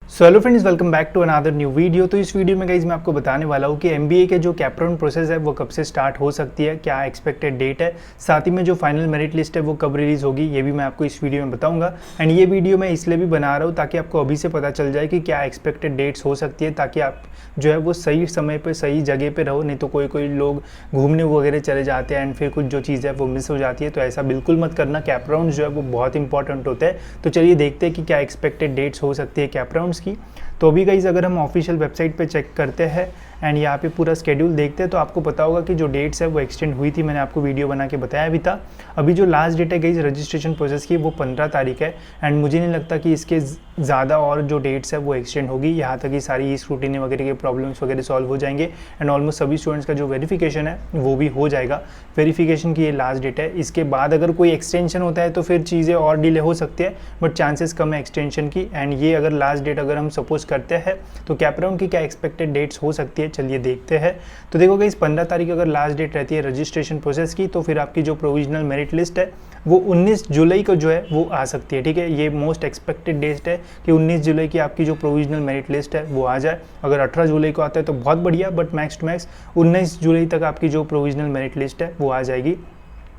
So hello friends, welcome back to another new video. तो इस video में guys मैं आपको बताने वाला हूँ कि एमबीए के जो कैप राउंड प्रोसेस है वो कब से स्टार्ट हो सकती है, क्या एक्सपेक्टेड डेट है, साथ ही में जो फाइनल मेरिट लिस्ट है वो कब रिलीज होगी, ये भी मैं आपको इस वीडियो में बताऊंगा। एंड ये वीडियो मैं इसलिए भी बना रहा हूँ ताकि आपको अभी से पता चल जाए कि क्या एक्सपेक्टेड डेट्स हो सकती है, ताकि आप जो है वो सही समय पर सही जगह पर रहो। नहीं तो कोई कोई लोग घूमने वगैरह चले जाते हैं एंड फिर कुछ जो चीज़ है वो मिस हो जाती है। तो ऐसा बिल्कुल मत करना, कैप राउंड जो है वो बहुत इंपॉर्टेंट होता है। तो चलिए देखते हैं कि क्या एक्सपेक्टेड डेट्स हो सकती है कैप राउंड्स की। तो अभी गाइज अगर हम ऑफिशियल वेबसाइट पे चेक करते हैं एंड यहाँ पे पूरा स्केड्यूल देखते हैं तो आपको पता होगा कि जो डेट्स है वो एक्सटेंड हुई थी। मैंने आपको वीडियो बना के बताया भी था। अभी जो लास्ट डेट है गाइज रजिस्ट्रेशन प्रोसेस की वो 15 तारीख है एंड मुझे नहीं लगता कि इसके ज़्यादा और जो डेट्स है वो एक्सटेंड होगी। यहाँ तक कि सारी स्क्रूटिनी वगैरह के प्रॉब्लम्स वगैरह सॉल्व हो जाएंगे एंड ऑलमोस्ट सभी स्टूडेंट्स का जो वेरिफिकेशन है वो भी हो जाएगा। वेरिफिकेशन की ये लास्ट डेट है। इसके बाद अगर कोई एक्सटेंशन होता है तो फिर चीज़ें और डिले हो सकती है, बट चांसेस कम है एक्सटेंशन की। एंड ये अगर लास्ट डेट अगर हम सपोज करते हैं तो कैप राउंड की क्या एक्सपेक्टेड डेट्स हो सकती है, चलिए देखते हैं। तो देखो गाइस 15 तारीख अगर लास्ट डेट रहती है रजिस्ट्रेशन प्रोसेस की, तो फिर आपकी जो प्रोविजनल मेरिट लिस्ट है वो 19 जुलाई को जो है वो आ सकती है। ठीक है, ये मोस्ट एक्सपेक्टेड डेट है कि 19 जुलाई की आपकी जो प्रोविजनल मेरिट लिस्ट है वो आ जाए। अगर 18 जुलाई को आता है तो बहुत बढ़िया, बट मैक्स टू मैक्स 19 जुलाई तक आपकी जो प्रोविजनल मेरिट लिस्ट है वो आ जाएगी।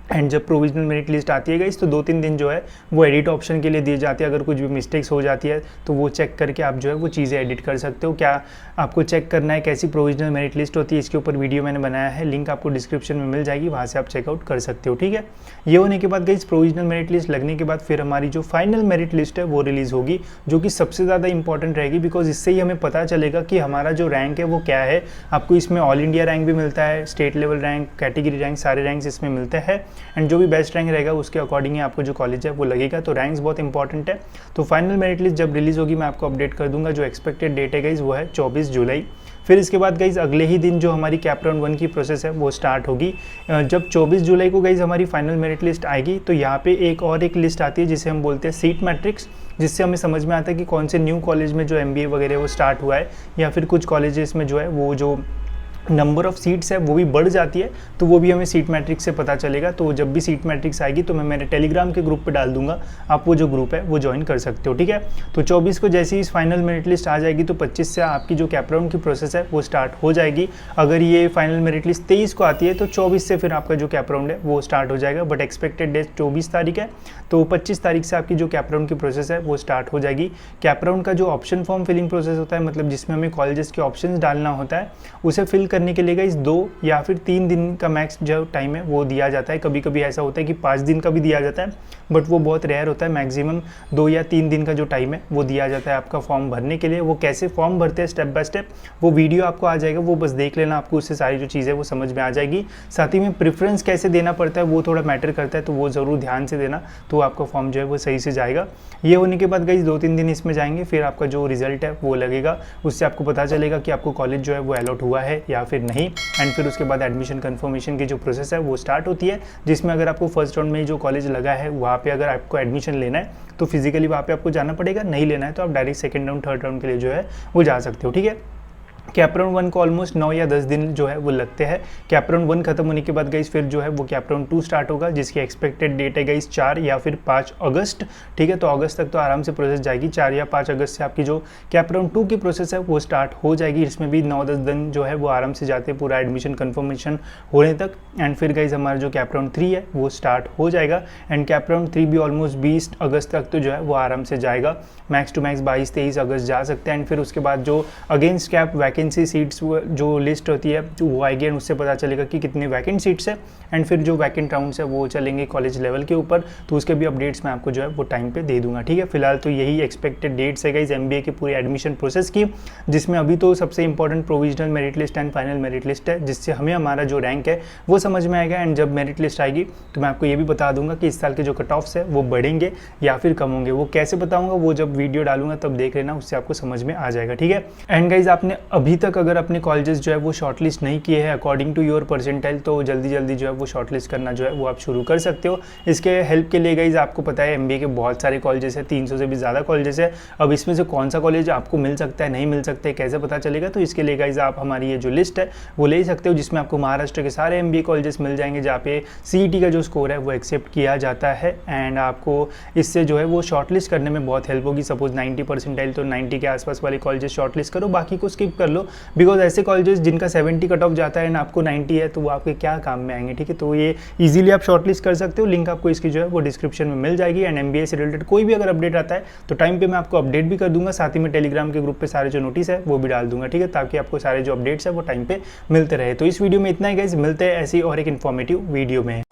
एंड जब प्रोविजनल मेरिट लिस्ट आती है गाइस तो 2-3 दिन जो है वो एडिट ऑप्शन के लिए दिए जाते हैं। अगर कुछ भी मिस्टेक्स हो जाती है तो वो चेक करके आप जो है वो चीज़ें एडिट कर सकते हो। क्या आपको चेक करना है कैसी प्रोविजनल मेरिट लिस्ट होती है, इसके ऊपर वीडियो मैंने बनाया है, लिंक आपको डिस्क्रिप्शन में मिल जाएगी, वहाँ से आप चेकआउट कर सकते हो। ठीक है, ये होने के बाद गाइस प्रोविजनल मेरिट लिस्ट लगने के बाद फिर हमारी जो फाइनल मेरिट लिस्ट है वो रिलीज़ होगी, जो कि सबसे ज़्यादा इंपॉर्टेंट रहेगी। बिकॉज इससे ही हमें पता चलेगा कि हमारा जो रैंक है वो क्या है। आपको इसमें ऑल इंडिया रैंक भी मिलता है, state level rank, category rank, सारे रैंक्स इसमें मिलते हैं। एंड जो भी बेस्ट रैंक रहेगा उसके अकॉर्डिंग ही आपको जो कॉलेज है वो लगेगा। तो रैंक्स बहुत इंपॉर्टेंट है। तो फाइनल मेरिट लिस्ट जब रिलीज होगी मैं आपको अपडेट कर दूंगा। जो एक्सपेक्टेड डेट है गाइज वो है 24 जुलाई। फिर इसके बाद गाइज अगले ही दिन जो हमारी कैप राउंड 1 की प्रोसेस है वो स्टार्ट होगी। जब 24 जुलाई को गाइज हमारी फाइनल मेरिट लिस्ट आएगी तो यहाँ पे एक लिस्ट आती है जिसे हम बोलते हैं सीट मैट्रिक्स, जिससे हमें समझ में आता है कि कौन से न्यू कॉलेज में जो एमबीए वगैरह वो स्टार्ट हुआ है, या फिर कुछ कॉलेजेस में जो है वो जो नंबर ऑफ सीट्स है वो भी बढ़ जाती है, तो वो भी हमें सीट मैट्रिक्स से पता चलेगा। तो जब भी सीट मैट्रिक्स आएगी तो मैं मेरे टेलीग्राम के ग्रुप पे डाल दूंगा, आप वो जो ग्रुप है वो ज्वाइन कर सकते हो। ठीक है, तो 24 को जैसे ही इस फाइनल मेरिट लिस्ट आ जाएगी तो 25 से आपकी जो कैप राउंड की प्रोसेस है वो स्टार्ट हो जाएगी। अगर ये फाइनल मेरिट लिस्ट 23 को आती है तो 24 से फिर आपका जो कैप राउंड है वो स्टार्ट हो जाएगा। बट एक्सपेक्टेड डेट 24 तारीख है, तो 25 तारीख से आपकी जो कैप राउंड की प्रोसेस है वो स्टार्ट हो जाएगी। कैप राउंड का जो ऑप्शन फॉर्म फिलिंग प्रोसेस होता है, मतलब जिसमें हमें कॉलेजेस के ऑप्शन डालना होता है, उसे फिल करने के लिए गाइस 2 या फिर 3 दिन का मैक्स जो टाइम है वो दिया जाता है। कभी कभी ऐसा होता है कि 5 दिन का भी दिया जाता है, बट वो बहुत रेयर होता है। मैक्सिमम 2 या 3 दिन का जो टाइम है वो दिया जाता है आपका फॉर्म भरने के लिए। वो कैसे फॉर्म भरते हैं स्टेप बाय स्टेप वो वीडियो आपको आ जाएगा, वो बस देख लेना, आपको उससे सारी जो चीज़ें वो समझ में आ जाएगी। साथ ही में प्रेफरेंस कैसे देना पड़ता है वो थोड़ा मैटर करता है, तो वो ज़रूर ध्यान से देना, तो आपका फॉर्म जो है वो सही से जाएगा। ये होने के बाद गाइस 2-3 दिन इसमें जाएंगे, फिर आपका जो रिजल्ट है वो लगेगा, उससे आपको पता चलेगा कि आपको कॉलेज जो है वो अलॉट हुआ है या फिर नहीं। एंड फिर उसके बाद एडमिशन कंफर्मेशन की जो प्रोसेस है वो स्टार्ट होती है, जिसमें अगर आपको फर्स्ट राउंड में जो कॉलेज लगा है वहाँ पे अगर आपको एडमिशन लेना है तो फिजिकली वहाँ पे आपको जाना पड़ेगा, नहीं लेना है तो आप direct second round third round के लिए जो है वो जा सकते हो। ठीक है, कैप राउंड 1 को ऑलमोस्ट 9 या 10 दिन जो है वो लगते हैं। कैप राउंड 1 खत्म होने के बाद गाइस फिर जो है वो कैप राउंड 2 स्टार्ट होगा, जिसकी एक्सपेक्टेड डेट है गाइस 4 या फिर 5 अगस्त। ठीक है, तो अगस्त तक तो आराम से प्रोसेस जाएगी। 4 या 5 अगस्त से आपकी जो कैप राउंड 2 की प्रोसेस है वो स्टार्ट हो जाएगी। इसमें भी 9-10 दिन जो है वो आराम से जाते हैं पूरा एडमिशन कन्फर्मेशन होने तक। एंड फिर गाइस हमारा जो कैप राउंड 3 है वो स्टार्ट हो जाएगा। एंड कैप राउंड 3 भी ऑलमोस्ट 20 अगस्त तक तो जो है वो आराम से जाएगा, मैक्स टू मैक्स 22-23 अगस्त जा सकते हैं। एंड फिर उसके बाद जो अगेंस्ट कैप वैकेंसी सीट्स जो लिस्ट होती है तो वो आएगी, एंड उससे पता चलेगा कि कितने वैकेंट सीट्स है। एंड फिर जो वैकेंट राउंड्स है वो चलेंगे कॉलेज लेवल के ऊपर, तो उसके भी अपडेट्स मैं आपको जो है वो टाइम पे दे दूंगा। ठीक है, फिलहाल तो यही एक्सपेक्टेड डेट्स है गाइस एमबीए की पूरी एडमिशन प्रोसेस की, जिसमें अभी तो सबसे important provisional merit list and final merit list है, जिससे हमें हमारा जो रैंक है वो समझ में आएगा। एंड जब मेरिट लिस्ट आएगी तो मैं आपको ये भी बता दूंगा कि इस साल के जो कट ऑफ्स है वो बढ़ेंगे या फिर कम होंगे। वो कैसे बताऊंगा, वो जब वीडियो डालूंगा तब देख लेना, उससे आपको समझ में आ जाएगा। ठीक है, एंड गाइज आपने अभी तक अगर अपने कॉलेजेस जो है वो शॉर्टलिस्ट नहीं किए हैं अकॉर्डिंग टू योर परसेंटाइल, तो जल्दी जल्दी जो है वो शॉर्टलिस्ट करना जो है वो आप शुरू कर सकते हो। इसके हेल्प के लिए गाइज आपको पता है MBA के बहुत सारे कॉलेजेस हैं, 300 से भी ज़्यादा कॉलेजेस है। अब इसमें से कौन सा कॉलेज आपको मिल सकता है नहीं मिल सकता है कैसे पता चलेगा, तो इसके लिए गाइज आप हमारी ये जो लिस्ट है वो ले सकते हो, जिसमें आपको महाराष्ट्र के सारे MBA कॉलेजेस मिल जाएंगे जहाँ पे CET का जो स्कोर है वो एक्सेप्ट किया जाता है। एंड आपको इससे जो है वो शॉर्टलिस्ट करने में बहुत हेल्प होगी। सपोज 90 परसेंटाइल तो 90 के आसपास वाले कॉलेजेस शॉर्टलिस्ट करो, बाकी को स्किप कर लो, बिकॉज ऐसे कॉलेजेस जिनका 70 कट ऑफ जाता है एंड आपको 90 है तो वो आपके क्या काम में आएंगे, ठीक है। तो ये इजीली आप शॉर्टलिस्ट कर सकते हो। लिंक आपको इसकी जो है वो डिस्क्रिप्शन में मिल जाएगी। एंड MBA से रिलेटेड कोई भी अगर अपडेट आता है तो टाइम पे मैं आपको अपडेट भी कर दूंगा, साथ ही में टेलीग्राम के ग्रुप पे सारे जो नोटिस है वो भी डाल दूंगा, ठीक है, ताकि आपको सारे जो अपडेट्स है वो टाइम पे मिलते रहे। तो इस वीडियो में इतना ही गाइस, मिलते हैं ऐसी और एक इन्फॉर्मेटिव वीडियो में।